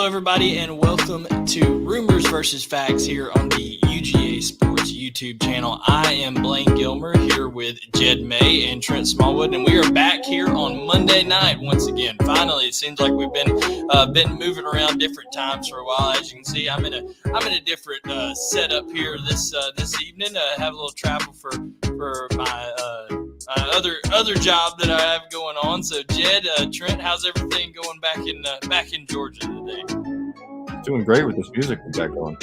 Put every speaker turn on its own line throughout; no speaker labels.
everybody, and welcome to Rumors versus Facts here on the UGASports YouTube channel. I am Blaine Gilmer here with Jed May and Trent Smallwood, and we are back here on Monday night once again. Finally, it seems like we've been moving around different times for a while. As you can see, I'm in a different setup here this evening. Have a little travel for my other job that I have going on. So, Jed, Trent, how's everything going back in Georgia today?
Doing great with this music we got going.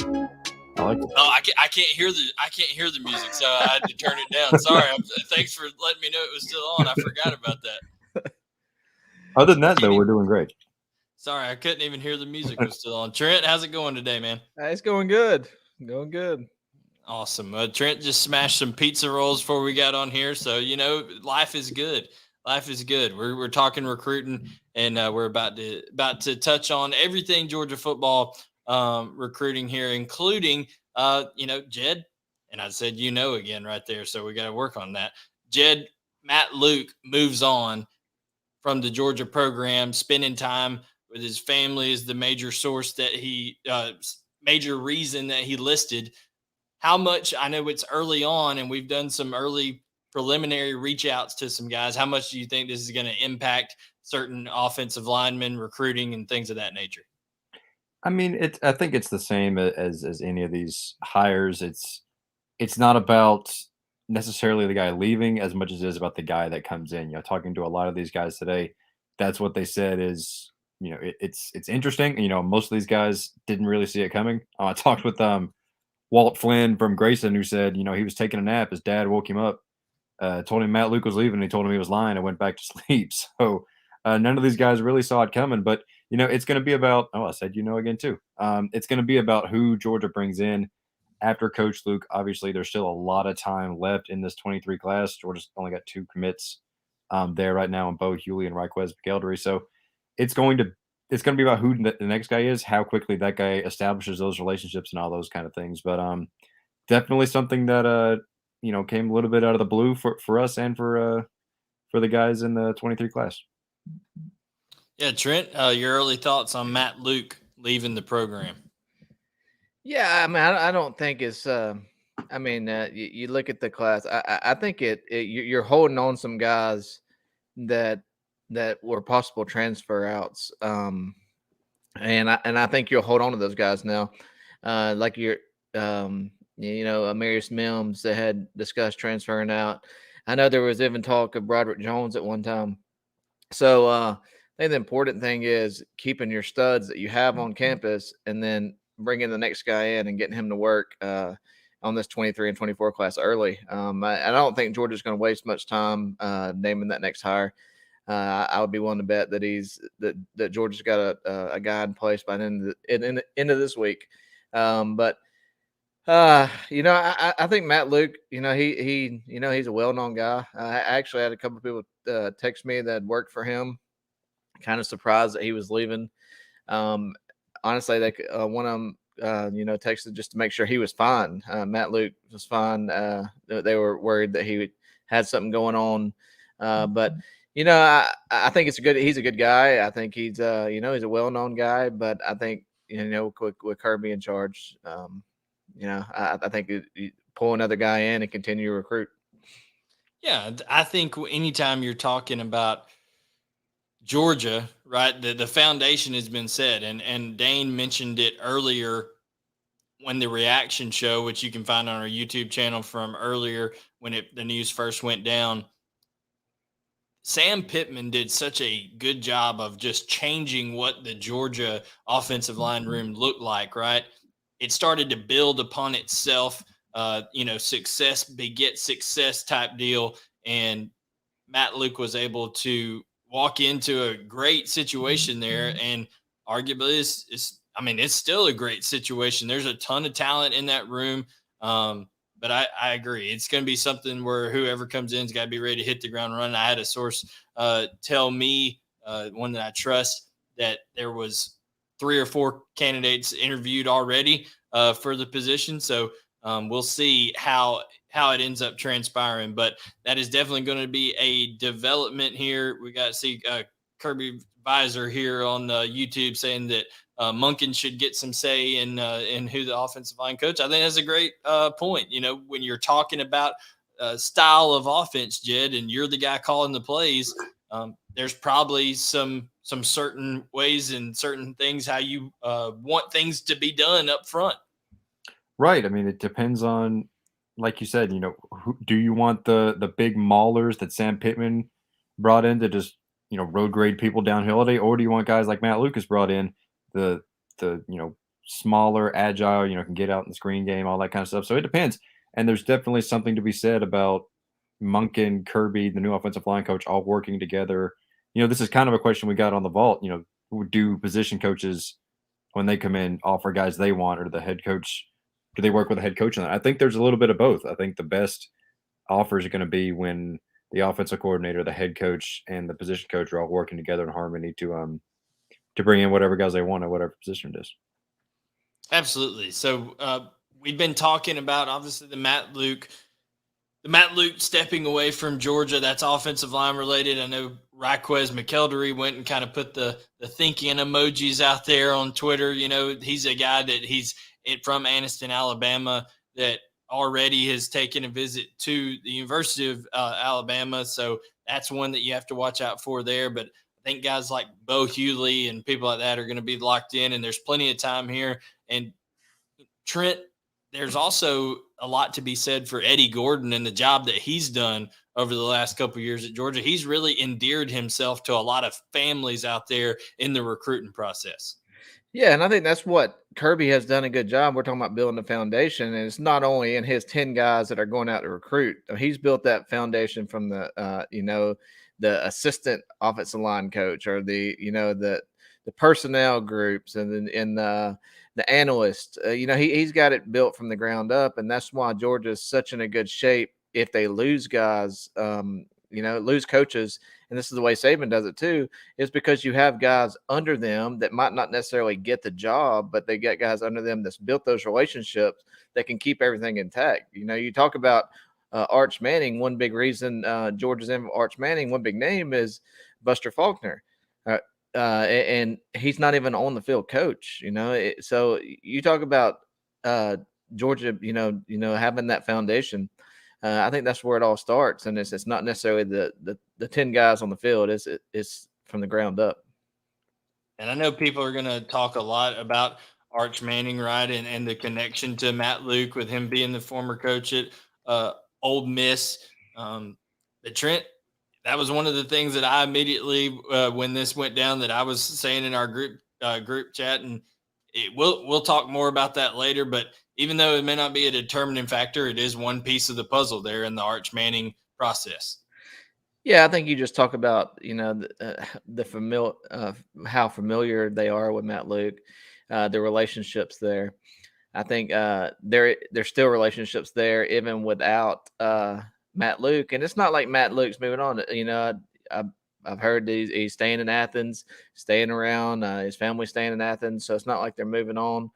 I like it.
Oh, I can't hear the music, so I had to turn it down. Sorry. Thanks for letting me know it was still on. I forgot about that.
Other than that, though, we're doing great.
Sorry, I couldn't even hear the music was still on. Trent, how's it going today, man?
It's going good. Going good.
Awesome. Trent just smashed some pizza rolls before we got on here, so life is good. Life is good. We're talking recruiting, and we're about to touch on everything Georgia football recruiting here, including Jed. And I said again right there, so we got to work on that. Jed, Matt Luke moves on from the Georgia program, spending time with his family is the major source that major reason that he listed. How much, I know it's early on and we've done some early preliminary reach outs to some guys. How much do you think this is going to impact certain offensive linemen recruiting and things of that nature?
I mean, I think it's the same as any of these hires. It's not about necessarily the guy leaving as much as it is about the guy that comes in. Talking to a lot of these guys today, that's what they said is, it's interesting. Most of these guys didn't really see it coming. I talked with Walt Flynn from Grayson, who said, he was taking a nap. His dad woke him up, told him Matt Luke was leaving. And he told him he was lying and went back to sleep. So none of these guys really saw it coming. But, it's going to be about, I said, again, too. It's going to be about who Georgia brings in after Coach Luke. Obviously, there's still a lot of time left in this 23 class. Georgia's only got 2 commits there right now in Bo Hewley and Raquez McElderry. So it's going to be about who the next guy is, how quickly that guy establishes those relationships and all those kind of things. But definitely something that came a little bit out of the blue for us and for the guys in the 23 class.
Yeah, Trent, your early thoughts on Matt Luke leaving the program?
Yeah, I mean, I don't think it's. You look at the class. I think you're holding on some guys that were possible transfer outs. And I think you'll hold on to those guys now. Like Amarius Mims that had discussed transferring out. I know there was even talk of Broderick Jones at one time. So I think the important thing is keeping your studs that you have on campus and then bringing the next guy in and getting him to work on this 23 and 24 class early. I don't think Georgia's going to waste much time naming that next hire. I would be willing to bet that that Georgia's got a guy in place by the end of this week. I think Matt Luke, he's a well-known guy. I actually had a couple of people text me that worked for him. Kind of surprised that he was leaving. Honestly, one of them, texted just to make sure he was fine. Matt Luke was fine. They were worried that he had something going on, but. I think he's a good guy. I think he's he's a well-known guy, but I think, with Kirby in charge, I think you pull another guy in and continue to recruit.
Yeah. I think anytime you're talking about Georgia, right, the foundation has been set, and Dane mentioned it earlier when the reaction show, which you can find on our YouTube channel from earlier when the news first went down. Sam Pittman did such a good job of just changing what the Georgia offensive line room looked like, right? It started to build upon itself, success begets success type deal. And Matt Luke was able to walk into a great situation there. And arguably it's still a great situation. There's a ton of talent in that room. But I agree. It's going to be something where whoever comes in has got to be ready to hit the ground running. I had a source tell me, one that I trust, that there was 3 or 4 candidates interviewed already for the position. So we'll see how it ends up transpiring. But that is definitely going to be a development here. We got to see Kirby Visor here on YouTube saying that Monken should get some say in who the offensive line coach. I think that's a great point. When you're talking about style of offense, Jed, and you're the guy calling the plays, there's probably some certain ways and certain things how you want things to be done up front.
Right. I mean, it depends on, like you said, do you want the big maulers that Sam Pittman brought in to just road grade people downhill all day, or do you want guys like Matt Lucas brought in, the smaller, agile, can get out in the screen game, all that kind of stuff. So it depends, and there's definitely something to be said about Monken, Kirby, the new offensive line coach, all working together. This is kind of a question we got on the vault. Do position coaches, when they come in, offer guys they want, or the head coach? Do they work with the head coach on that? I think there's a little bit of both. I think the best offers are going to be when the offensive coordinator, the head coach, and the position coach are all working together in harmony to bring in whatever guys they want at whatever position it is.
Absolutely. So we've been talking about obviously the Matt Luke stepping away from Georgia. That's offensive line related. I know Raquez McElderry went and kind of put the thinking emojis out there on Twitter. He's a guy that he's from Anniston, Alabama, that already has taken a visit to the University of Alabama. So that's one that you have to watch out for there. But I think guys like Bo Hughley and people like that are going to be locked in, and there's plenty of time here. And Trent, there's also a lot to be said for Eddie Gordon and the job that he's done over the last couple of years at Georgia. He's really endeared himself to a lot of families out there in the recruiting process.
Yeah, and I think that's what Kirby has done a good job. We're talking about building the foundation, and it's not only in his 10 guys that are going out to recruit. He's built that foundation from the assistant offensive line coach, or the personnel groups, and then the analyst. He's got it built from the ground up, and that's why Georgia is such in a good shape. If they lose guys, lose coaches, and this is the way Saban does it too, is because you have guys under them that might not necessarily get the job, but they get guys under them that's built those relationships that can keep everything intact. You talk about Arch Manning. One big reason Georgia's in Arch Manning, one big name is Buster Faulkner. And he's not even on the field coach, so you talk about Georgia, having that foundation. I think that's where it all starts, and it's not necessarily the 10 guys on the field. It's from the ground up.
And I know people are going to talk a lot about Arch Manning, right, and the connection to Matt Luke with him being the former coach at Ole Miss. But Trent, that was one of the things that I immediately, when this went down, that I was saying in our group chat, and we'll talk more about that later. But even though it may not be a determining factor, it is one piece of the puzzle there in the Arch Manning process.
Yeah, I think you just talk about the familiar, how familiar they are with Matt Luke, the relationships there. I think there's still relationships there even without Matt Luke, and it's not like Matt Luke's moving on. I've heard that he's staying in Athens, staying around. His family's staying in Athens, so it's not like they're moving on.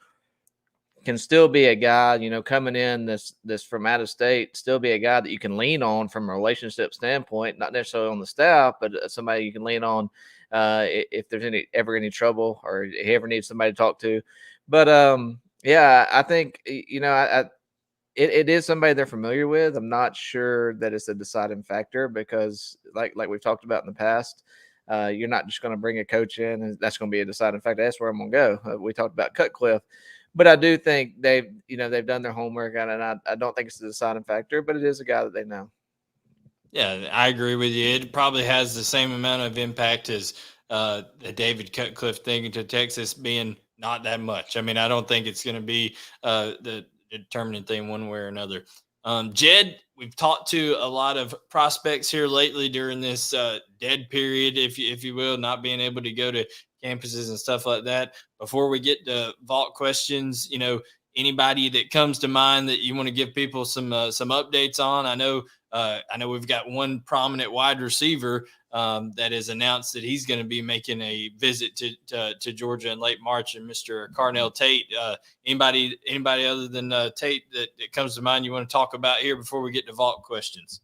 Can still be a guy, coming in this from out of state, still be a guy that you can lean on from a relationship standpoint, not necessarily on the staff, but somebody you can lean on if there's ever any trouble, or he ever needs somebody to talk to. But yeah, I think it is somebody they're familiar with. I'm not sure that it's a deciding factor, because like we've talked about in the past, you're not just going to bring a coach in and that's going to be a deciding factor. That's where I'm going to go. We talked about Cutcliffe, but I do think they've done their homework, and I don't think it's a deciding factor, but it is a guy that they know.
Yeah, I agree with you. It probably has the same amount of impact as the David Cutcliffe thing to Texas being not that much. I mean, I don't think it's going to be the determining thing one way or another. Jed, we've talked to a lot of prospects here lately during this dead period, if you will, not being able to go to campuses and stuff like that. Before we get to vault questions, anybody that comes to mind that you want to give people some updates on? I know we've got one prominent wide receiver that has announced that he's going to be making a visit to Georgia in late March, and Mr. Carnell Tate. Anybody other than Tate that comes to mind you want to talk about here before we get to vault questions?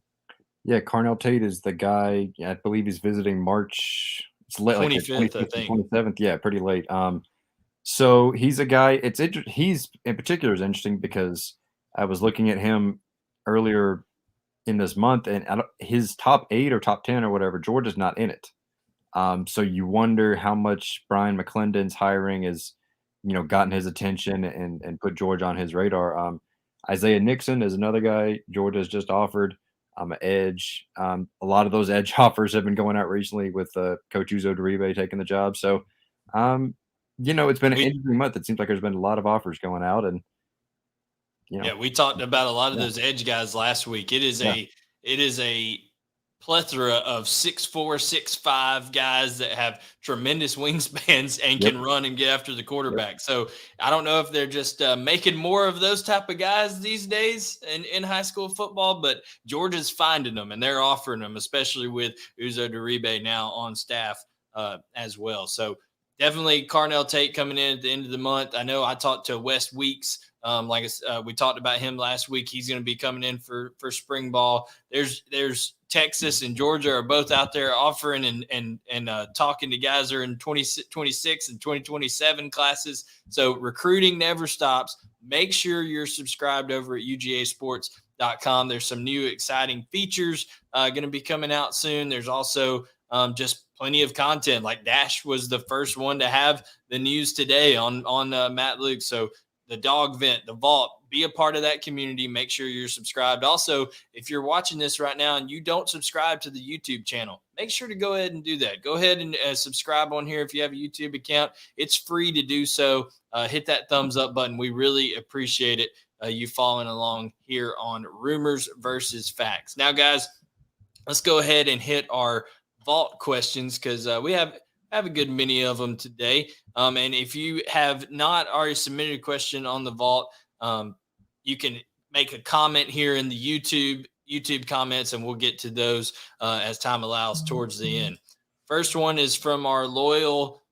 Yeah, Carnell Tate is the guy. Yeah, I believe he's visiting March. It's late,
25th,
like 25th,
I think.
27th. Yeah, pretty late. So he's a guy. He's in particular is interesting because I was looking at him earlier in this month, and his top 8 or top 10 or whatever, Georgia's not in it. So you wonder how much Brian McClendon's hiring has, gotten his attention and put Georgia on his radar. Isaiah Nixon is another guy Georgia's just offered. An edge. A lot of those edge offers have been going out recently with Coach Uzo Deribe taking the job. So, um, it's been an
We
interesting month. It seems like there's been a lot of offers going out, and
Yeah, we talked about a lot of
yeah,
those edge guys last week.
yeah,
It is a plethora of 6'4", 6'5" guys that have tremendous wingspans and
yep,
can run and get after the
yep.
quarterback. So I don't know if they're just making more of those type of guys these days in high school football, but Georgia's finding them and they're offering them, especially with Uzo Deribe now on staff as well. So definitely Carnell Tate coming in at the end of the month. I know I talked to Wes Weeks. We talked about him last week. He's going to be coming in for spring ball. There's Texas and Georgia are both out there offering and talking to guys that are in 2026 and 2027 classes. So recruiting never stops. Make sure you're subscribed over at UGASports.com. There's some new exciting features going to be coming out soon. There's also just plenty of content. Like Dash was the first one to have the news today on Matt Luke. So the dog vent, the vault, be a part of that community. Make sure you're subscribed. Also, if you're watching this right now and you don't subscribe to the YouTube channel, make sure to go ahead and do that. Go ahead and subscribe on here if you have a YouTube account. It's free to do so. Hit that thumbs up button. We really appreciate it. You following along here on Rumors versus Facts. Now, guys, let's go ahead and hit our vault questions because we have a good many of them today. And if you have not already submitted a question on the vault, you can make a comment here in the YouTube comments, and we'll get to those as time allows towards the end. First one is from our loyal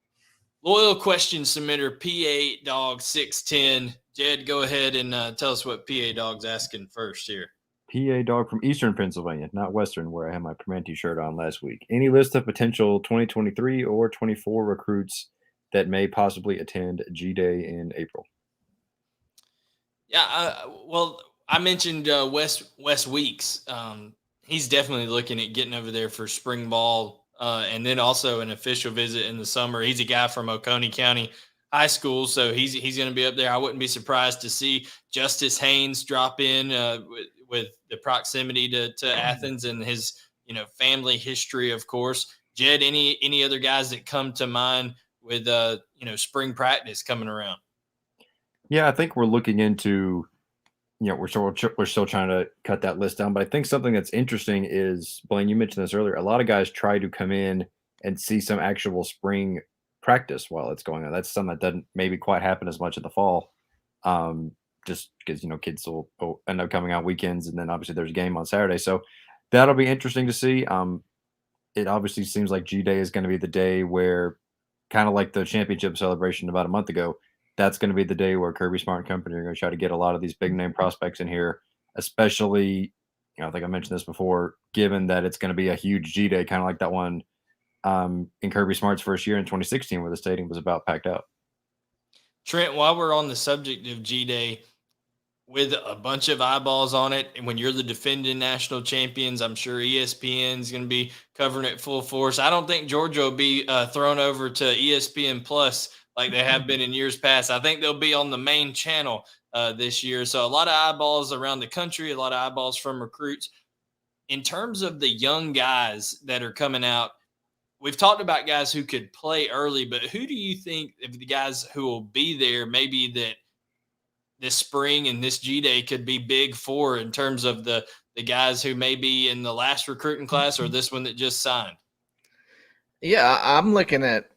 question submitter, PA Dog 610. Jed, go ahead and tell us what PA Dog's asking first here.
PA Dog from Eastern Pennsylvania, not Western, where I had my Permanente shirt on last week. Any list of potential 2023 or 24 recruits that may possibly attend G-Day in April?
Yeah, well, I mentioned Wes Weeks. He's definitely looking at getting over there for spring ball, and then also an official visit in the summer. He's a guy from Oconee County High School, so he's going to be up there. I wouldn't be surprised to see Justice Haynes drop in with the proximity to Athens and his family history, of course. Jed, any other guys that come to mind with spring practice coming around?
Yeah, I think we're looking into, we're still trying to cut that list down. But I think something that's interesting is, Blaine, you mentioned this earlier. A lot of guys try to come in and see some actual spring practice while it's going on. That's something that doesn't maybe quite happen as much in the fall, just because kids will end up coming out weekends, and then obviously there's a game on Saturday. So that'll be interesting to see. It obviously seems like G-Day is going to be the day where, kind of like the championship celebration about a month ago, that's going to be the day where Kirby Smart and company are going to try to get a lot of these big name prospects in here, especially, I think I mentioned this before, given that it's going to be a huge G-Day, kind of like that one in Kirby Smart's first year in 2016 where the stadium was about packed out.
Trent, while we're on the subject of G-Day, with a bunch of eyeballs on it, and when you're the defending national champions, I'm sure ESPN is going to be covering it full force. I don't think Georgia will be thrown over to ESPN Plus like they have been in years past. I think they'll be on the main channel this year. So a lot of eyeballs around the country, a lot of eyeballs from recruits. In terms of the young guys that are coming out, we've talked about guys who could play early, but who do you think of the guys who will be there maybe that this spring and this G-Day could be big for in terms of the guys who may be in the last recruiting class or this one that just signed?
Yeah, I'm looking at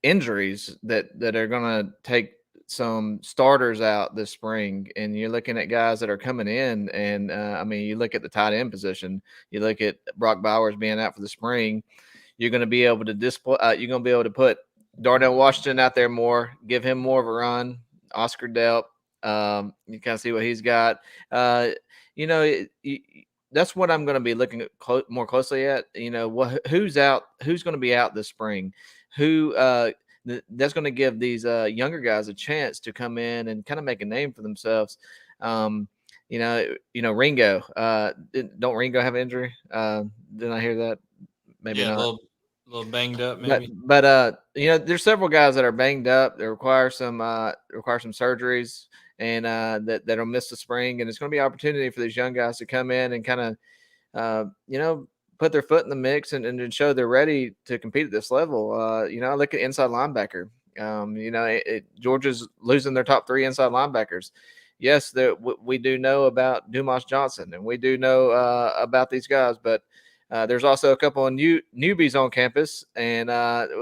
injuries that are going to take some starters out this spring, and you're looking at guys that are coming in, and you look at the tight end position, you look at Brock Bowers being out for the spring. You're going to be able to display. You're going to be able to put Darnell Washington out there more, give him more of a run. Oscar Delp, you kind of see what he's got. That's what I'm going to be looking at more closely at. Who's out? Who's going to be out this spring? Who that's going to give these younger guys a chance to come in and kind of make a name for themselves. Ringo. Don't Ringo have an injury? Didn't I hear that? Maybe
Yeah, a
not.
little banged up,
But
maybe.
there's several guys that are banged up that require some surgeries and that'll miss the spring, and it's going to be an opportunity for these young guys to come in and kind of put their foot in the mix and show they're ready to compete at this level. I look at inside linebacker. Georgia's losing their top 3 inside linebackers. Yes, we do know about Dumas Johnson, and we do know about these guys, but there's also a couple of newbies on campus, and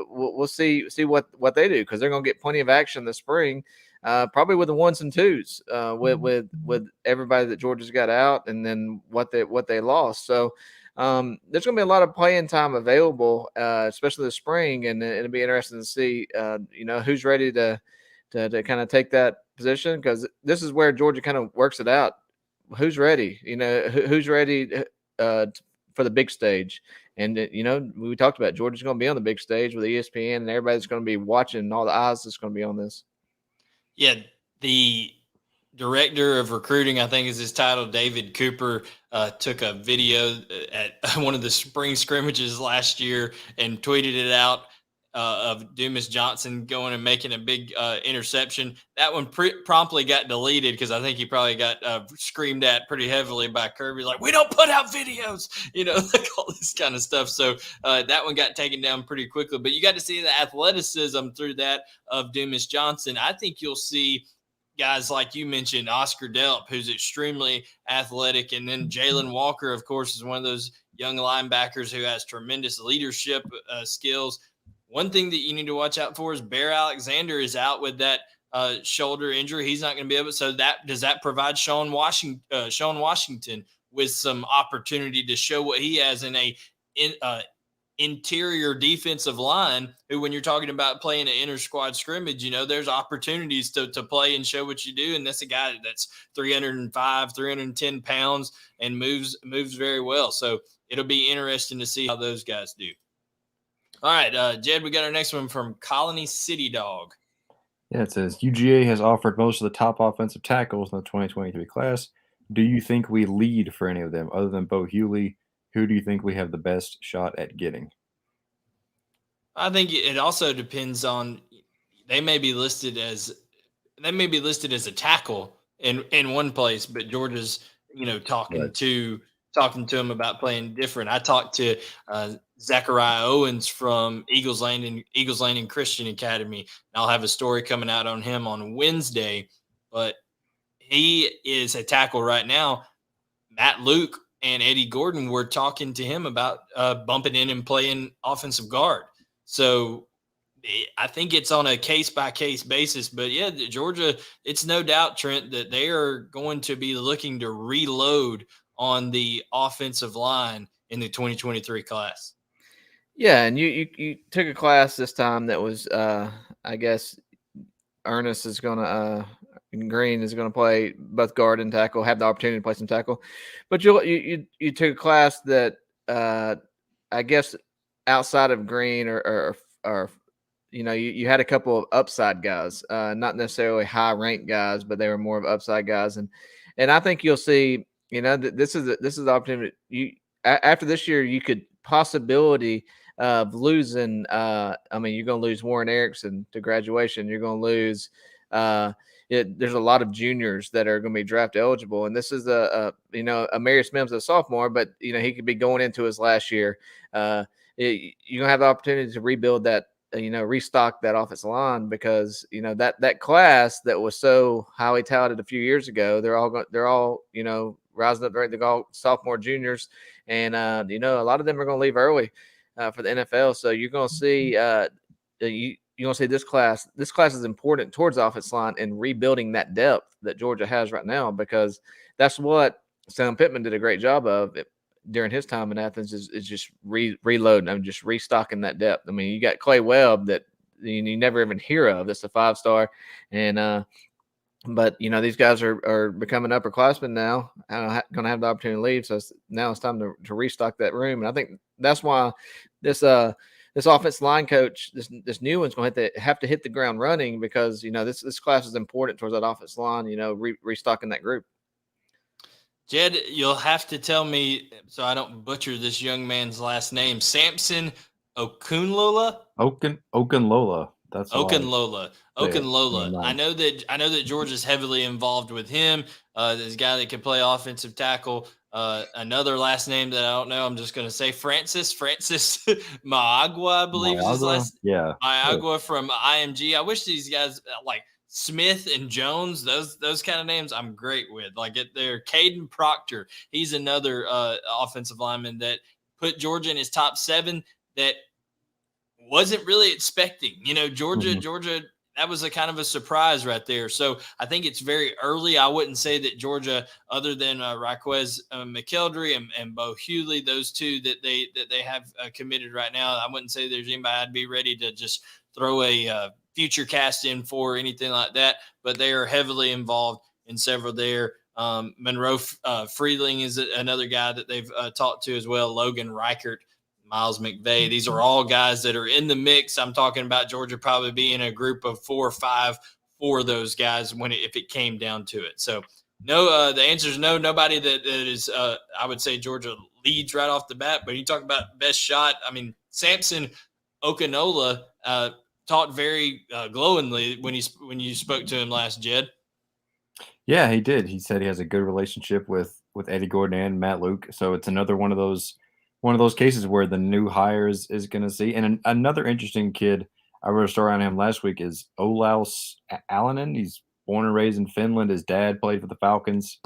we'll see what they do, because they're going to get plenty of action this spring, probably with the 1s and 2s, with everybody that Georgia's got out, and then what they lost. So there's going to be a lot of playing time available, especially this spring, and it'll be interesting to see who's ready to kind of take that position, because this is where Georgia kind of works it out. Who's ready? Who's ready for the big stage? And we talked about Georgia's going to be on the big stage with ESPN, and everybody's going to be watching. All the eyes that's going to be on this.
Yeah, the director of recruiting, I think is his title, David Cooper, took a video at one of the spring scrimmages last year and tweeted it out of Dumas Johnson going and making a big interception. That one promptly got deleted because I think he probably got screamed at pretty heavily by Kirby, like, we don't put out videos, like all this kind of stuff. So that one got taken down pretty quickly. But you got to see the athleticism through that of Dumas Johnson. I think you'll see guys like you mentioned, Oscar Delp, who's extremely athletic, and then Jalen Walker, of course, is one of those young linebackers who has tremendous leadership skills. One thing that you need to watch out for is Bear Alexander is out with that shoulder injury. He's not going to be able. So does that provide Sean Washington with some opportunity to show what he has in a interior defensive line, who, when you're talking about playing an inter squad scrimmage, there's opportunities to play and show what you do. And that's a guy that's 305, 310 pounds and moves very well. So it'll be interesting to see how those guys do. All right, Jed, we got our next one from Colony City Dog.
Yeah, it says UGA has offered most of the top offensive tackles in the 2023 class. Do you think we lead for any of them other than Bo Hewley? Who do you think we have the best shot at getting?
I think it also depends on, they may be listed as a tackle in one place, but Georgia's talking
Right.
to him about playing different. I talked to Zachariah Owens from Eagles Landing Christian Academy, and I'll have a story coming out on him on Wednesday. But he is a tackle right now. Matt Luke and Eddie Gordon were talking to him about bumping in and playing offensive guard. So I think it's on a case-by-case basis. But, yeah, Georgia, it's no doubt, Trent, that they are going to be looking to reload on the offensive line in the 2023 class.
Yeah, and you took a class this time that was, I guess, Ernest is going to Green is going to play both guard and tackle, have the opportunity to play some tackle. But you took a class that I guess outside of Green or you had a couple of upside guys, not necessarily high ranked guys, but they were more of upside guys. And I think you'll see, this is the opportunity. After this year, you could possibility of losing. You're going to lose Warren Erickson to graduation. You're going to lose. There's a lot of juniors that are going to be draft eligible, and this is a Marius Mims, a sophomore, but he could be going into his last year. You're gonna have the opportunity to rebuild that, restock that offensive line, because that class that was so highly touted a few years ago, they're all rising up. They're all sophomore, juniors, and a lot of them are going to leave early for the NFL. So you're going to see you're going to see this class. This class is important towards the offensive line and rebuilding that depth that Georgia has right now, because that's what Sam Pittman did a great job of during his time in Athens, is just reloading. Just restocking that depth. You got Clay Webb that you never even hear of. That's a 5-star, and but these guys are becoming upperclassmen now, going to have the opportunity to leave. So now it's time to restock that room, and I think that's why this this offensive line coach, this new one's going to have to hit the ground running because this class is important towards that offensive line. Restocking that group.
Jed, you'll have to tell me so I don't butcher this young man's last name. Samson Okunlola.
Okunlola. That's how I
Okunlola.
say it.
Okunlola. I know that Georgia's heavily involved with him. This guy that can play offensive tackle. Another last name that I don't know. I'm just going to say Francis Maagua, I believe is his
Niagara?
last.
Yeah. Sure.
Maagua from IMG. I wish these guys like Smith and Jones, those kind of names, I'm great with. Like they're Caden Proctor. He's another offensive lineman that put Georgia in his top 7. That wasn't really expecting. Georgia, that was a kind of a surprise right there. So I think it's very early. I wouldn't say that Georgia, other than Raquez McKeldry and Bo Hughley, those two that they have committed right now, I wouldn't say there's anybody I'd be ready to just throw a future cast in for or anything like that. But they are heavily involved in several there. Monroe Freeling is another guy that they've talked to as well. Logan Reichert, Miles McVay. These are all guys that are in the mix. I'm talking about Georgia probably being a group of 4 or 5 for those guys if it came down to it. So no, the answer is no. Nobody that is, I would say Georgia leads right off the bat. But you talk about best shot. I mean, Samson Okunola talked very glowingly when you spoke to him last, Jed.
Yeah, he did. He said he has a good relationship with Eddie Gordon and Matt Luke. So it's another one of those cases where the new hires is going to see. And another interesting kid, I wrote a story on him last week, is Olaus Alanen. He's born and raised in Finland. His dad played for the Falcons.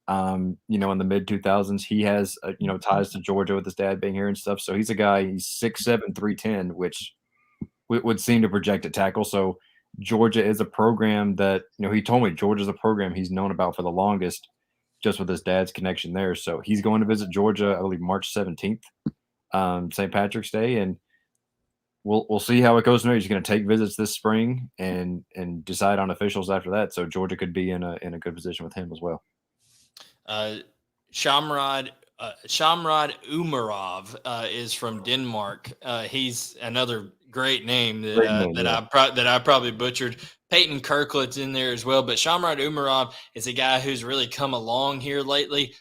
In the mid 2000s, he has ties to Georgia with his dad being here and stuff. So he's a guy. He's 6'7", 310, which would seem to project at tackle. So Georgia is a program that, he told me Georgia's a program he's known about for the longest, just with his dad's connection there. So he's going to visit Georgia, I believe, March 17th, St. Patrick's Day. And we'll see how it goes from there. He's going to take visits this spring and decide on officials after that. So Georgia could be in a good position with him as well.
Shamrad Umarov is from Denmark. He's another great name that I probably butchered. Peyton Kirkland's in there as well, but Shamrad Umarov is a guy who's really come along here lately.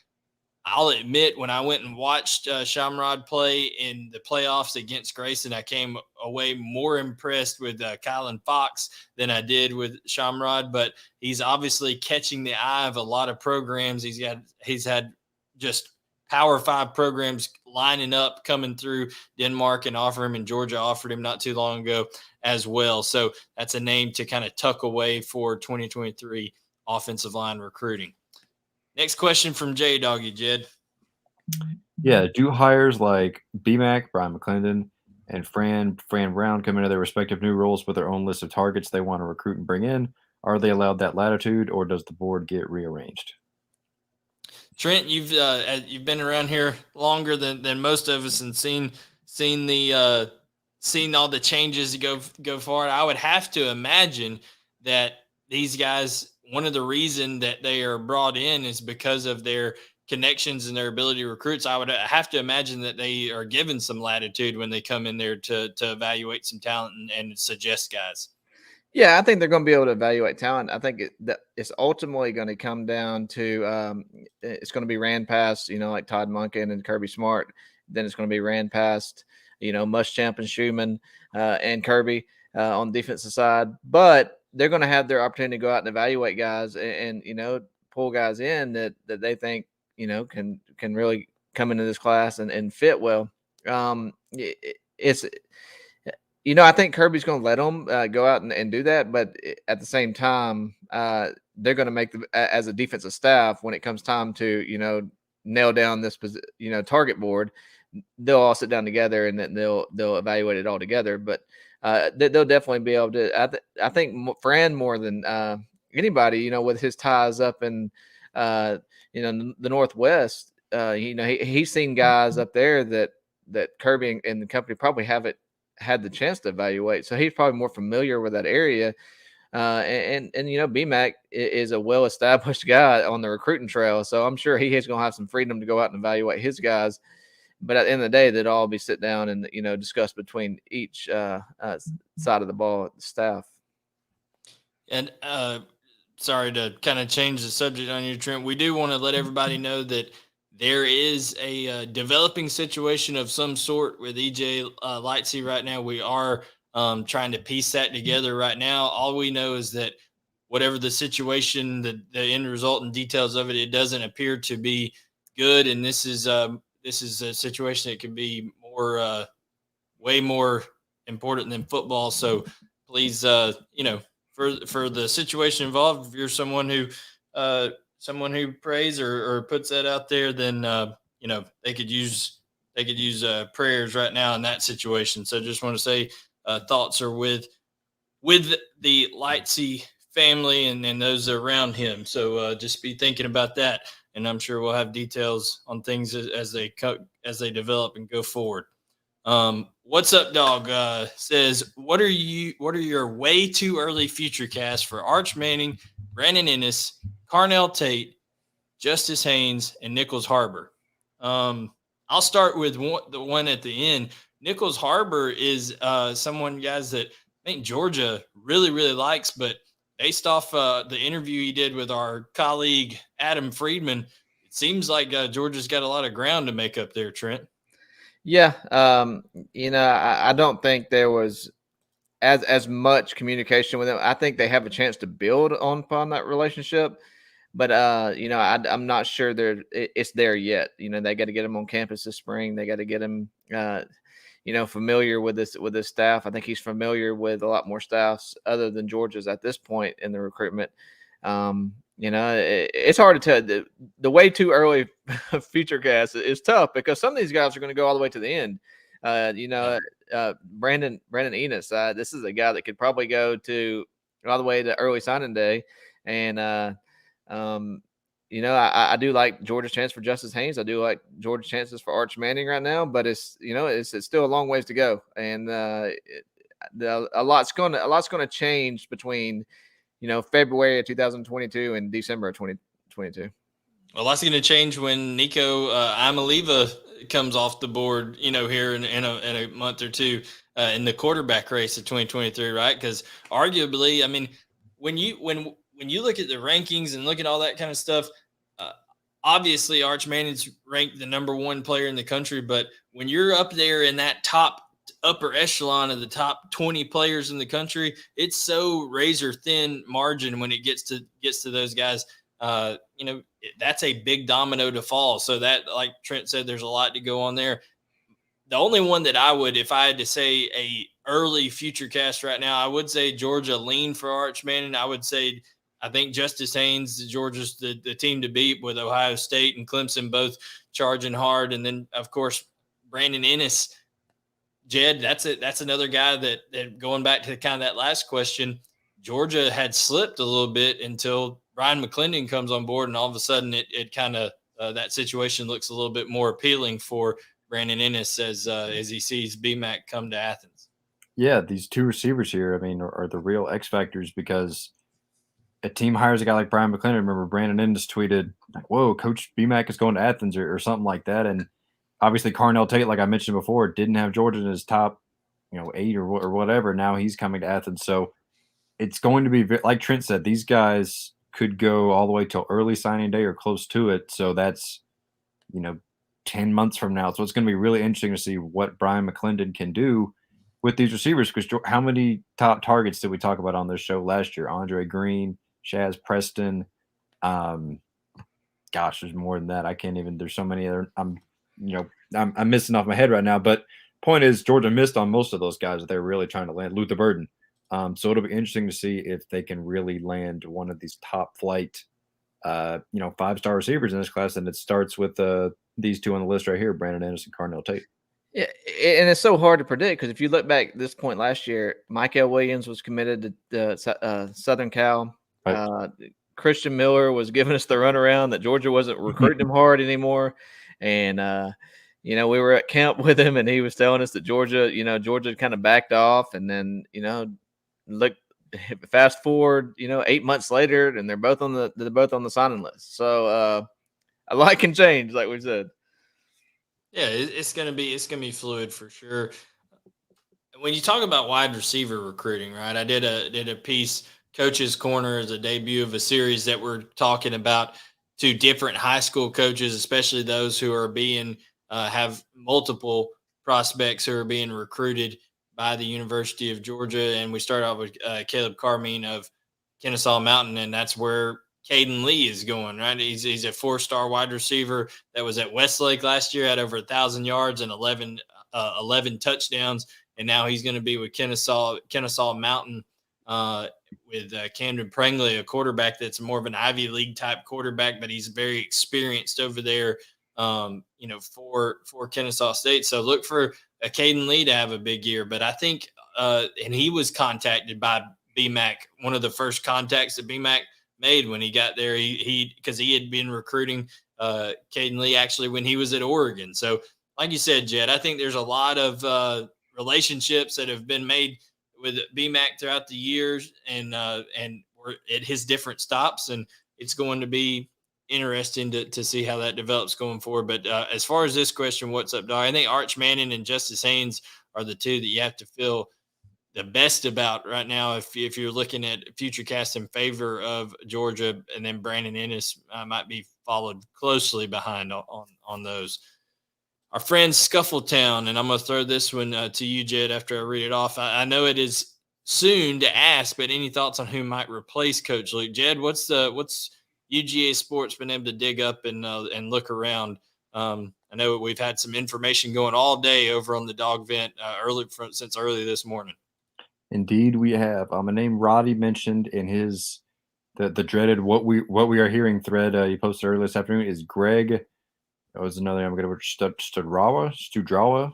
I'll admit, when I went and watched Shamrad play in the playoffs against Grayson, I came away more impressed with Kylan Fox than I did with Shamrad. But he's obviously catching the eye of a lot of programs. He's had just Power 5 programs lining up, coming through Denmark and offer him, and Georgia offered him not too long ago as well. So that's a name to kind of tuck away for 2023 offensive line recruiting. Next question from J Doggy, Jed.
Yeah, do hires like BMAC, Brian McClendon, and Fran Brown come into their respective new roles with their own list of targets they want to recruit and bring in? Are they allowed that latitude, or does the board get rearranged?
Trent, you've been around here longer than most of us and seen all the changes go forward. I would have to imagine that these guys, one of the reason that they are brought in is because of their connections and their ability to recruit. So I would have to imagine that they are given some latitude when they come in there to evaluate some talent and suggest guys.
Yeah, I think they're going to be able to evaluate talent. I think it's ultimately going to come down to it's going to be ran past, like Todd Monken and Kirby Smart. Then it's going to be ran past, Muschamp and Schumann and Kirby on the defensive side. But they're going to have their opportunity to go out and evaluate guys and pull guys in that they think, can really come into this class and fit well. I think Kirby's going to let them go out and do that. But at the same time, they're going to make as a defensive staff, when it comes time to, nail down this, target board, they'll all sit down together and then they'll evaluate it all together. But they'll definitely be able to. I think Fran, more than anybody, with his ties up in, the Northwest, he's seen guys up there that Kirby and the company probably haven't had the chance to evaluate. So he's probably more familiar with that area. And BMAC is a well-established guy on the recruiting trail. So I'm sure he is going to have some freedom to go out and evaluate his guys But at the end of the day, they'd all be sit down and discuss between each side of the ball, the staff.
And sorry to kind of change the subject on you, Trent. We do want to let everybody know that there is a developing situation of some sort with EJ Lightsey right now. We are trying to piece that together right now. All we know is that whatever the situation, the end result and details of it, it doesn't appear to be good. And this is a situation that can be more, way more important than football. So please, for the situation involved, if you're someone who prays or puts that out there, then they could use prayers right now in that situation. So just want to say thoughts are with the Lightsey family and those around him. So just be thinking about that, and I'm sure we'll have details on things as they develop and go forward. What's up, dog? Says, what are your way too early future casts for Arch Manning, Brandon Ennis, Carnell Tate, Justice Haynes, and Nichols Harbor? I'll start with the one at the end. Nichols Harbor is someone, guys, that I think Georgia really, really likes, but based off the interview he did with our colleague Adam Friedman, it seems like Georgia's got a lot of ground to make up there, Trent.
Yeah, I don't think there was as much communication with them. I think they have a chance to build upon that relationship, but I'm not sure it's there yet. They got to get him on campus this spring. They got to get him, familiar with this staff. I think he's familiar with a lot more staffs other than Georgia's at this point in the recruitment. It's hard to tell. The way too early future cast is tough because some of these guys are going to go all the way to the end. Brandon Enos, this is a guy that could probably go to all the way to early signing day. And, I do like Georgia's chance for Justice Haynes. I do like Georgia's chances for Arch Manning right now, but it's still a long ways to go. And a lot's going to change between February of 2022 and December of 2022.
Well, that's going to change when Nico Imaliva comes off the board, here in a month or two in the quarterback race of 2023, right? Because arguably, I mean, when you look at the rankings and look at all that kind of stuff, obviously Arch Manning's ranked the number one player in the country, but when you're up there in that upper echelon of the top 20 players in the country, it's so razor thin margin when it gets to those guys. That's a big domino to fall. So that, like Trent said, there's a lot to go on there. The only one that I would, if I had to say a early future cast right now, I would say Georgia lean for Arch Manning. I think Justice Haynes, Georgia's the team to beat with Ohio State and Clemson both charging hard. And then, of course, Brandon Ennis, Jed, that's another guy that going back to kind of that last question, Georgia had slipped a little bit until Ryan McClendon comes on board, and all of a sudden it kind of that situation looks a little bit more appealing for Brandon Ennis as he sees BMAC come to Athens.
Yeah, these two receivers here, I mean, are the real X factors because a team hires a guy like Brian McClendon. Remember, Brandon Ennis tweeted like, "Whoa, Coach BMAC is going to Athens" or something like that, and obviously, Carnell Tate, like I mentioned before, didn't have Georgia in his top, 8 or whatever. Now he's coming to Athens. So it's going to be, like Trent said, these guys could go all the way till early signing day or close to it. So that's, 10 months from now. So it's going to be really interesting to see what Brian McClendon can do with these receivers. Because how many top targets did we talk about on this show last year? Andre Green, Shaz Preston. Gosh, there's more than that. I can't even. There's so many other. I'm missing off my head right now, but point is Georgia missed on most of those guys that they're really trying to land. Luther Burden. So it'll be interesting to see if they can really land one of these top flight, 5-star receivers in this class. And it starts with these two on the list right here, Brandon Ennis and Carnell Tate.
Yeah, and it's so hard to predict because if you look back at this point last year, Michael Williams was committed to Southern Cal. Right. Christian Miller was giving us the runaround that Georgia wasn't recruiting him hard anymore. And, we were at camp with him and he was telling us that Georgia kind of backed off. And then, look, fast forward, 8 months later and they're both on the signing list. So a lot can change, like we said.
Yeah, it's gonna be fluid for sure. When you talk about wide receiver recruiting, right? I did a piece, Coach's Corner, as a debut of a series that we're talking about to different high school coaches, especially those who are being have multiple prospects who are being recruited by the University of Georgia. And we start off with Caleb Carmine of Kennesaw Mountain, and that's where Caden Lee is going. Right, he's a 4-star wide receiver that was at Westlake last year, had over 1,000 yards and 11 touchdowns, and now he's going to be with Kennesaw Mountain uh, with Camden Prangley, a quarterback that's more of an Ivy League type quarterback, but he's very experienced over there. For Kennesaw State. So look for a Caden Lee to have a big year. But I think, and he was contacted by BMAC, one of the first contacts that BMAC made when he got there. He because he had been recruiting Caden Lee actually when he was at Oregon. So like you said, Jed, I think there's a lot of relationships that have been made with BMAC throughout the years, and we're at his different stops, and it's going to be interesting to see how that develops going forward. But as far as this question, what's up, dog? I think Arch Manning and Justice Haynes are the two that you have to feel the best about right now if you're looking at future cast in favor of Georgia, and then Brandon Ennis might be followed closely behind on those. Our friend Scuffletown, and I'm going to throw this one to you, Jed, after I read it off. I know it is soon to ask, but any thoughts on who might replace Coach Luke? Jed, what's UGA Sports been able to dig up and look around? I know we've had some information going all day over on the dog vent since early this morning.
Indeed, we have. A name Roddy mentioned in his the dreaded what we are hearing thread he posted earlier this afternoon is Greg. That was another. I'm going to Studrawa,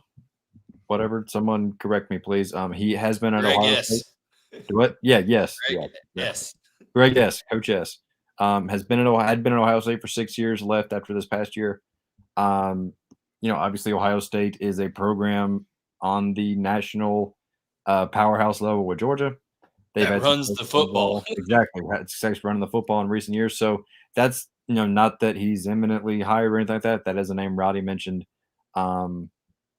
whatever. Someone correct me, please. He has been at
Greg
Ohio State.
S.
Do what? Yeah, yes,
Greg
yeah.
S.
Greg S. Coach S. Had been at Ohio State for 6 years. Left after this past year. Obviously Ohio State is a program on the national powerhouse level with Georgia. They've
That
had
runs the football.
exactly, had success running the football in recent years. So that's not that he's eminently high or anything like that. That is a name Roddy mentioned on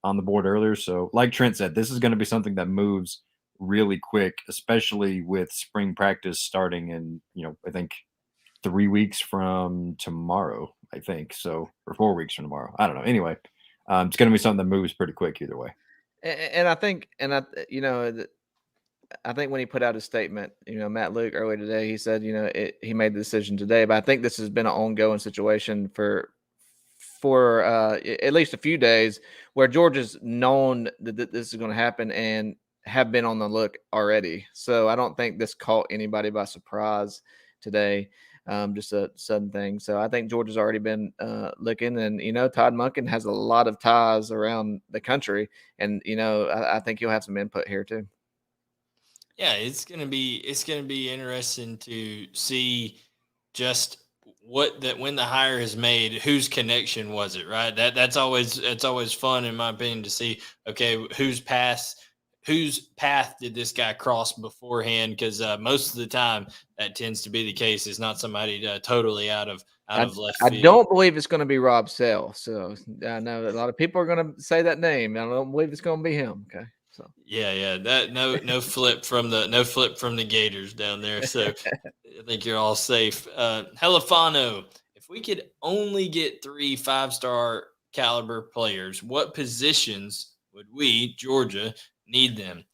the board earlier. So like Trent said, this is going to be something that moves really quick, especially with spring practice starting in I think 3 weeks from tomorrow. I think so, or 4 weeks from tomorrow. I don't know. Anyway, it's going to be something that moves pretty quick either way.
And I think, I think when he put out his statement, Matt Luke earlier today, he said, he made the decision today, but I think this has been an ongoing situation for at least a few days, where Georgia's known that this is going to happen and have been on the look already. So I don't think this caught anybody by surprise today. Just a sudden thing. So I think Georgia's already been looking, and Todd Monken has a lot of ties around the country, and I think he'll have some input here too.
Yeah, it's gonna be interesting to see just when the hire is made, whose connection was it, right? That's always fun in my opinion to see. Okay, whose path did this guy cross beforehand? Because most of the time that tends to be the case. It's not somebody totally out of left
I
field.
don't believe it's going to be Rob Sell. So I know a lot of people are going to say that name. I don't believe it's going to be him. Okay. So
Yeah, that no flip from the Gators down there. So I think you're all safe. Helifano, if we could only get 3 5-star caliber players, what positions would we, Georgia, need them?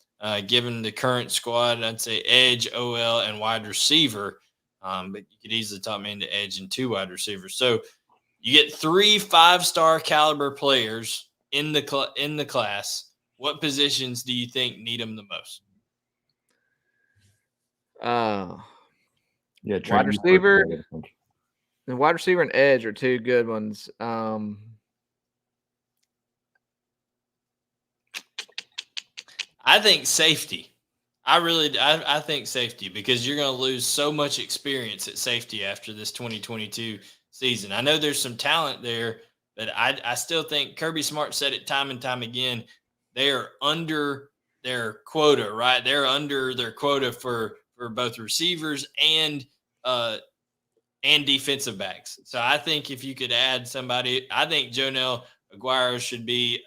Given the current squad, I'd say edge, OL, and wide receiver. But you could easily talk me into edge and 2 wide receivers. So you get 3 5-star caliber players in the class. What positions do you think need them the most?
Yeah,
wide
Trent, you first,
receiver,
I gotta think.
the wide receiver and edge are two good ones.
I think safety. I think safety, because you're going to lose so much experience at safety after this 2022 season. I know there's some talent there, but I still think Kirby Smart said it time and time again. They are under their quota, right? They're under their quota for both receivers and defensive backs. So I think if you could add somebody, I think Jonell Aguero should be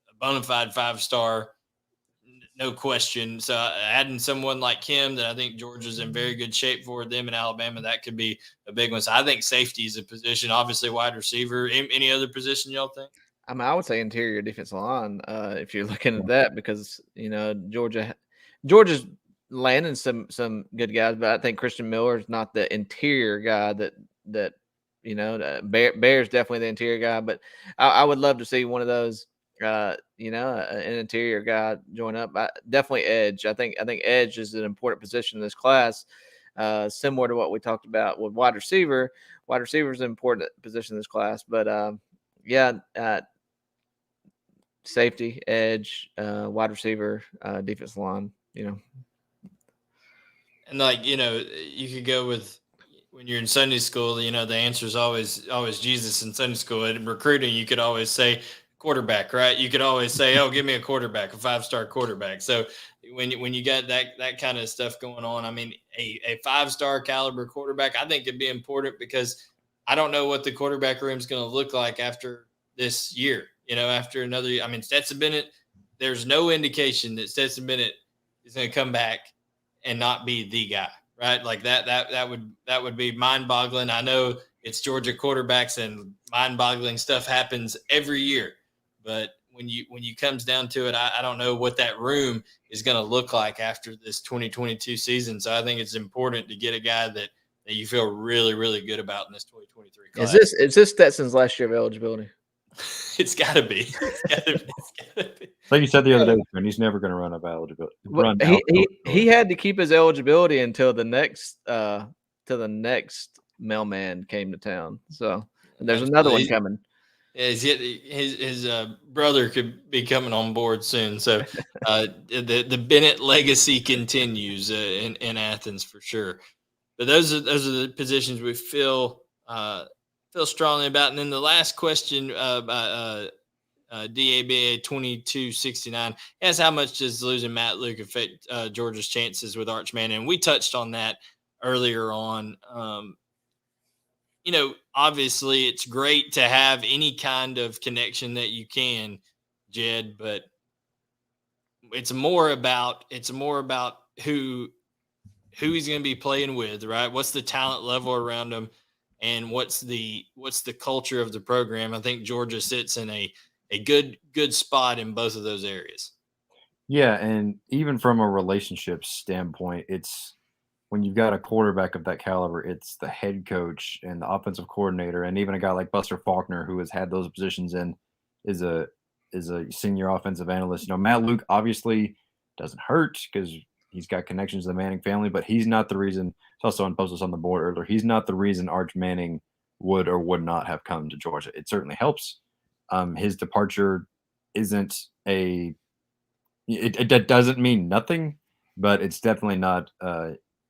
a bona fide 5-star, no question. So adding someone like him that I think Georgia's in very good shape for them in Alabama, that could be a big one. So I think safety is a position, obviously wide receiver. Any other position y'all think?
I mean, I would say interior defensive line, if you're looking at that, because Georgia's landing some good guys, but I think Christian Miller is not the interior guy that Bear's definitely the interior guy, but I would love to see one of those, an interior guy join up. Definitely edge. I think edge is an important position in this class, similar to what we talked about with wide receiver. Wide receiver is an important position in this class, but yeah. Safety, edge, wide receiver, defensive line,
And you could go with when you're in Sunday school, the answer is always Jesus in Sunday school. And in recruiting, you could always say quarterback, right? You could always say, "Oh, give me a quarterback, a 5-star quarterback." So when you got that kind of stuff going on, I mean, a 5-star caliber quarterback, I think could be important because I don't know what the quarterback room is going to look like after this year. After another year. I mean, Stetson Bennett. There's no indication that Stetson Bennett is going to come back and not be the guy, right? Like that would be mind-boggling. I know it's Georgia quarterbacks and mind-boggling stuff happens every year, but when you comes down to it, I don't know what that room is going to look like after this 2022 season. So I think it's important to get a guy that you feel really, really good about in this 2023 class.
Is this Stetson's last year of eligibility?
It's got to be. It's gotta be.
Like you said the other day, and he's never going to run up eligibility.
He had to keep his eligibility until the next mailman came to town. So there's another one coming.
His brother could be coming on board soon. So the Bennett legacy continues in Athens for sure. But those are the positions we feel strongly about. And then the last question by DABA 2269 is how much does losing Matt Luke affect Georgia's chances with Arch Manning? And we touched on that earlier on. Obviously it's great to have any kind of connection that you can, Jed, but it's more about who he's going to be playing with, right? What's the talent level around him, and what's the culture of the program? I think Georgia sits in a good spot in both of those areas.
Yeah, and even from a relationship standpoint, it's when you've got a quarterback of that caliber, it's the head coach and the offensive coordinator, and even a guy like Buster Faulkner, who has had those positions and is a senior offensive analyst. Matt Luke obviously doesn't hurt because he's got connections to the Manning family, but he's not the reason. It's also on posted on the board earlier. He's not the reason Arch Manning would or would not have come to Georgia. It certainly helps. His departure isn't it doesn't mean nothing, but it's definitely not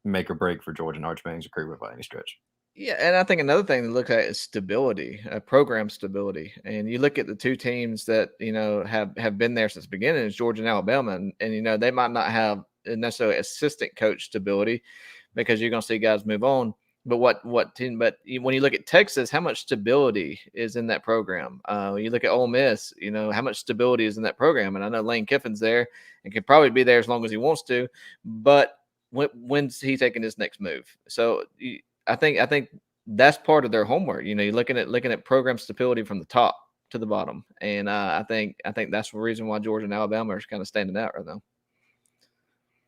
make or break for Georgia and Arch Manning's recruitment by any stretch.
Yeah, and I think another thing to look at is stability, program stability. And you look at the two teams that have been there since the beginning, is Georgia and Alabama, and they might not have necessarily assistant coach stability because you're going to see guys move on. But when you look at Texas, how much stability is in that program? When you look at Ole Miss, how much stability is in that program? And I know Lane Kiffin's there and can probably be there as long as he wants to, but when's he taking his next move? So I think that's part of their homework. You're looking at program stability from the top to the bottom, and I think that's the reason why Georgia and Alabama are kind of standing out right now.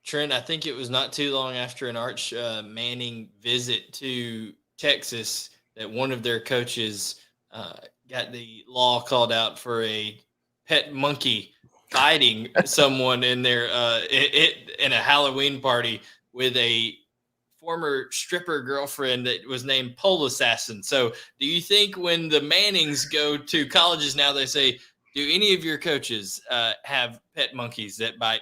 Trent, I think it was not too long after an Arch Manning visit to Texas that one of their coaches got the law called out for a pet monkey fighting someone in their in a Halloween party with a former stripper girlfriend that was named Pole Assassin. So do you think when the Mannings go to colleges now, they say, do any of your coaches have pet monkeys that bite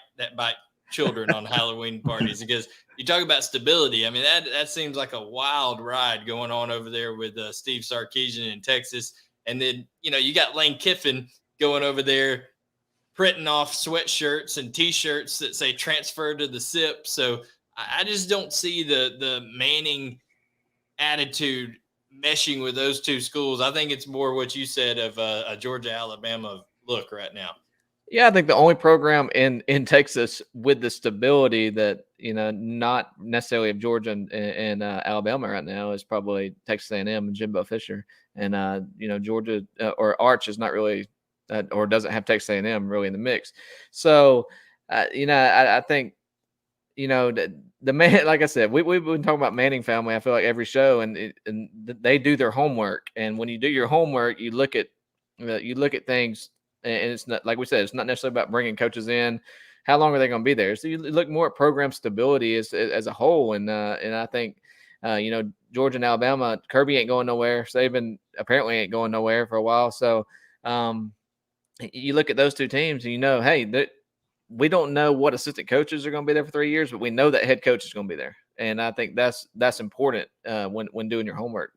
children on Halloween parties? Because you talk about stability. I mean, that seems like a wild ride going on over there with Steve Sarkisian in Texas. And then, you got Lane Kiffin going over there printing off sweatshirts and T-shirts that say transfer to the SIP. So I just don't see the Manning attitude meshing with those two schools. I think it's more what you said of a Georgia Alabama look right now.
Yeah, I think the only program in Texas with the stability that not necessarily of Georgia and Alabama right now is probably Texas A&M and Jimbo Fisher, and Georgia or Arch is not really or doesn't have Texas A&M really in the mix. So I think the man, like I said, we've been talking about Manning family. I feel like every show, and they do their homework. And when you do your homework, you look at things, and it's not, like we said, it's not necessarily about bringing coaches in. How long are they going to be there? So you look more at program stability as a whole, and I think Georgia and Alabama, Kirby ain't going nowhere. Saban apparently ain't going nowhere for a while. So you look at those two teams, and hey, we don't know what assistant coaches are going to be there for 3 years, but we know that head coach is going to be there, and I think that's important when doing your homework.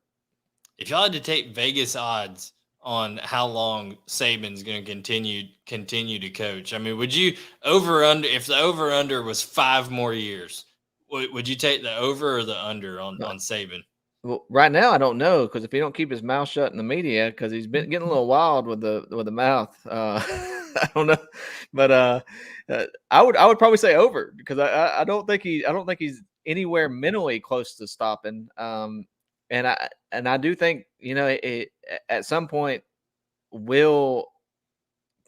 If y'all had to take Vegas odds on how long Saban's going to continue to coach, I mean, would you over under if the over under was 5 more years? Would you take the over or the under on Saban?
Well, right now I don't know, because if he don't keep his mouth shut in the media, because he's been getting a little wild with the mouth. I don't know, but I would probably say over, because I don't think he's anywhere mentally close to stopping. And I do think at some point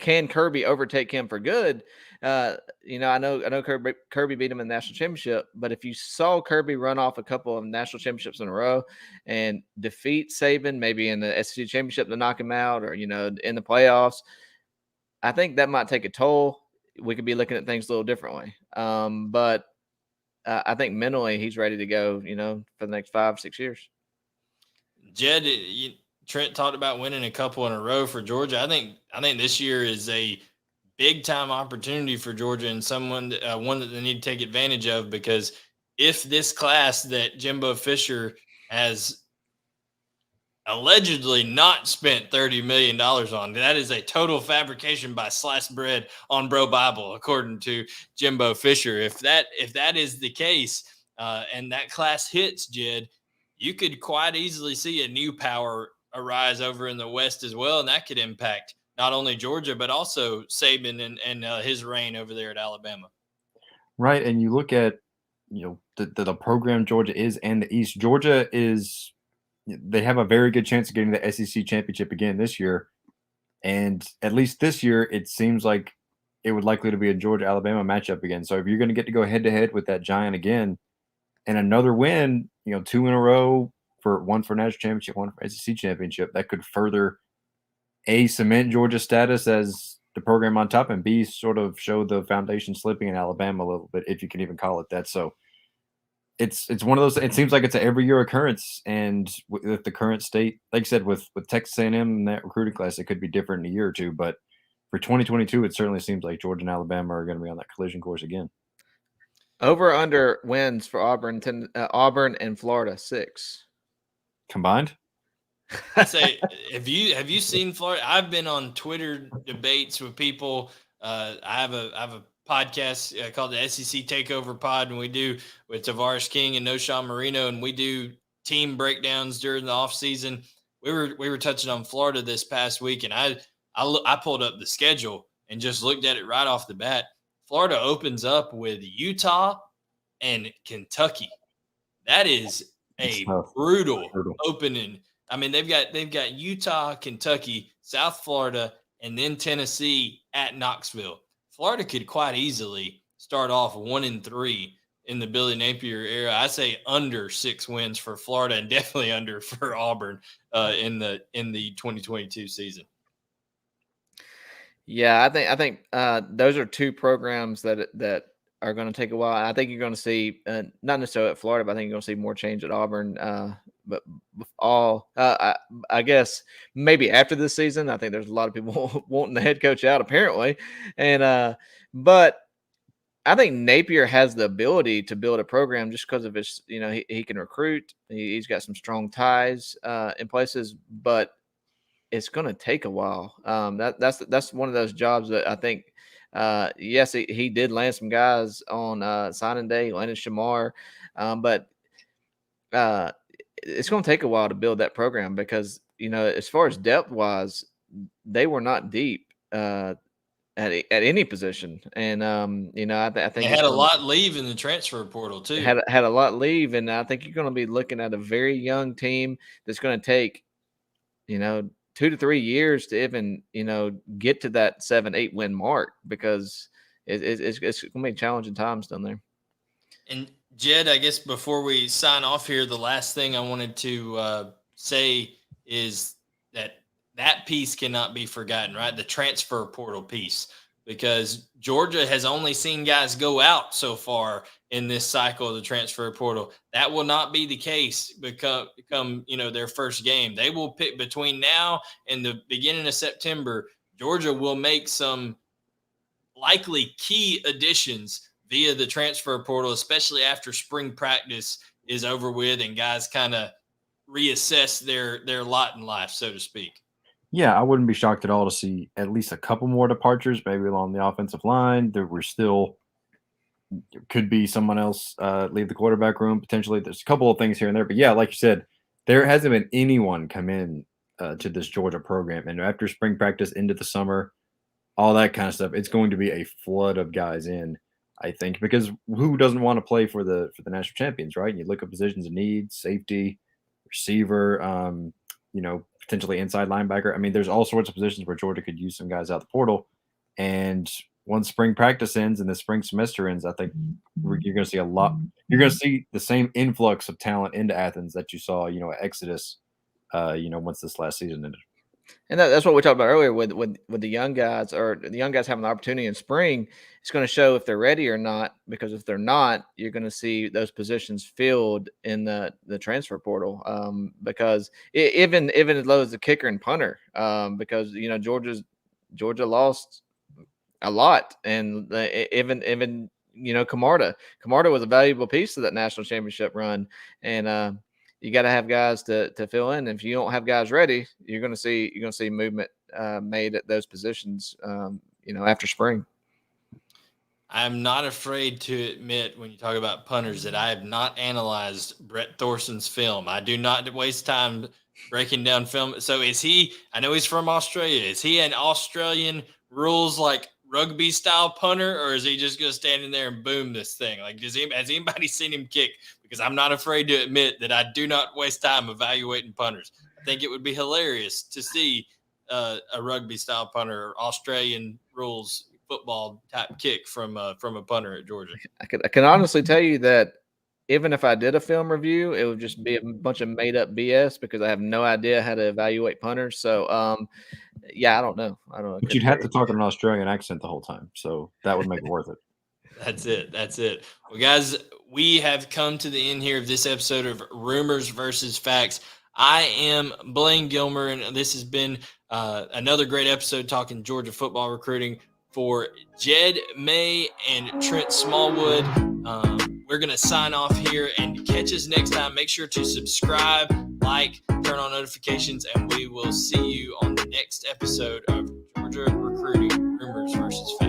can Kirby overtake him for good? I know Kirby beat him in the national championship, but if you saw Kirby run off a couple of national championships in a row and defeat Saban, maybe in the SEC championship to knock him out, or in the playoffs, I think that might take a toll. We could be looking at things a little differently. But I think mentally he's ready to go, for the next 5-6 years.
Jed, Trent talked about winning a couple in a row for Georgia. I think this year is a big time opportunity for Georgia, and one that they need to take advantage of, because if this class that Jimbo Fisher has allegedly not spent $30 million on, that is a total fabrication by sliced bread on Bro Bible, according to Jimbo Fisher. If that is the case, and that class hits, Jed, you could quite easily see a new power arise over in the West as well, and that could impact not only Georgia but also Saban and his reign over there at Alabama.
Right, and you look at the program Georgia is, and the East. Georgia is, they have a very good chance of getting the SEC championship again this year, and at least this year it seems like it would likely to be a Georgia Alabama matchup again. So if you're going to get to go head to head with that giant again, and another win, 2 in a row, one for national championship, one for SEC championship, that could further cement Georgia's status as the program on top, and B, sort of show the foundation slipping in Alabama a little bit, if you can even call it that. So it's one of those. It seems like it's an every year occurrence, and with the current state, like I said, with Texas A&M and that recruiting class, it could be different in a year or two. But for 2022, it certainly seems like Georgia and Alabama are going to be on that collision course again.
Over under wins for Auburn and Florida 6
combined.
I say, have you seen Florida? I've been on Twitter debates with people. I have a podcast called the SEC Takeover Pod, and we do with Tavares King and Noshawn Marino, and we do team breakdowns during the off season. We were touching on Florida this past week, and I pulled up the schedule and just looked at it right off the bat. Florida opens up with Utah and Kentucky. That is a brutal opening. I mean, they've got Utah, Kentucky, South Florida, and then Tennessee at Knoxville. Florida could quite easily start off 1-3 in the Billy Napier era. I say under 6 wins for Florida, and definitely under for Auburn in the 2022 season.
Yeah, I think those are two programs that are going to take a while. I think you're going to see not necessarily at Florida, but I think you're going to see more change at Auburn. But I guess maybe after this season, I think there's a lot of people wanting the head coach out apparently, and but I think Napier has the ability to build a program just because of his, he can recruit. He's got some strong ties in places, but it's going to take a while. That's one of those jobs that I think. Yes, he did land some guys on signing day, landed Shamar, but it's going to take a while to build that program because, as far as depth wise, they were not deep at any position. And, I
They
think it's
had a
going to
lot leave in the transfer portal too.
had a lot leave. And I think you're going to be looking at a very young team that's going to take, 2 to 3 years to even, get to that 7-8 win mark because it's going to be challenging times down there.
And Jed, I guess before we sign off here, the last thing I wanted to say is that piece cannot be forgotten, right? The transfer portal piece, because Georgia has only seen guys go out so far in this cycle of the transfer portal. That will not be the case become their first game. They will pick between now and the beginning of September. Georgia will make some likely key additions via the transfer portal, especially after spring practice is over with and guys kind of reassess their lot in life, so to speak.
Yeah, I wouldn't be shocked at all to see at least a couple more departures, maybe along the offensive line. There were still could be someone else leave the quarterback room potentially. There's a couple of things here and there, but yeah, like you said, there hasn't been anyone come in to this Georgia program, and after spring practice into the summer, all that kind of stuff, it's going to be a flood of guys in. I think because who doesn't want to play for the national champions, right? You look at positions of need, safety, receiver, potentially inside linebacker. I mean, there's all sorts of positions where Georgia could use some guys out the portal. And once spring practice ends and the spring semester ends, I think you're going to see a lot. You're going to see the same influx of talent into Athens that you saw, at Exodus, once this last season ended.
And that's what we talked about earlier with the young guys, or the young guys having the opportunity in spring. It's going to show if they're ready or not, because if they're not, you're going to see those positions filled in the transfer portal. Because even as low as the kicker and punter, because Georgia lost a lot, and even Camarda was a valuable piece of that national championship run, and you got to have guys to fill in. If you don't have guys ready, you're going to see movement made at those positions, after spring.
I'm not afraid to admit when you talk about punters that I have not analyzed Brett Thorson's film. I do not waste time breaking down film. So is he, I know he's from Australia. Is he an Australian rules like rugby style punter, or is he just going to stand in there and boom this thing? Like, has anybody seen him kick? Because I'm not afraid to admit that I do not waste time evaluating punters. I think it would be hilarious to see a rugby style punter or Australian rules football type kick from a punter at Georgia.
I can honestly tell you that even if I did a film review, it would just be a bunch of made up BS because I have no idea how to evaluate punters. So, yeah, I don't know.
But you'd have to talk in an Australian accent the whole time, so that would make it worth it.
That's it. Well, guys, we have come to the end here of this episode of Rumors versus Facts. I am Blaine Gilmer, and this has been another great episode talking Georgia football recruiting. For Jed May and Trent Smallwood, we're going to sign off here and catch us next time. Make sure to subscribe, like, turn on notifications, and we will see you on the next episode of Georgia Recruiting Rumors versus Facts.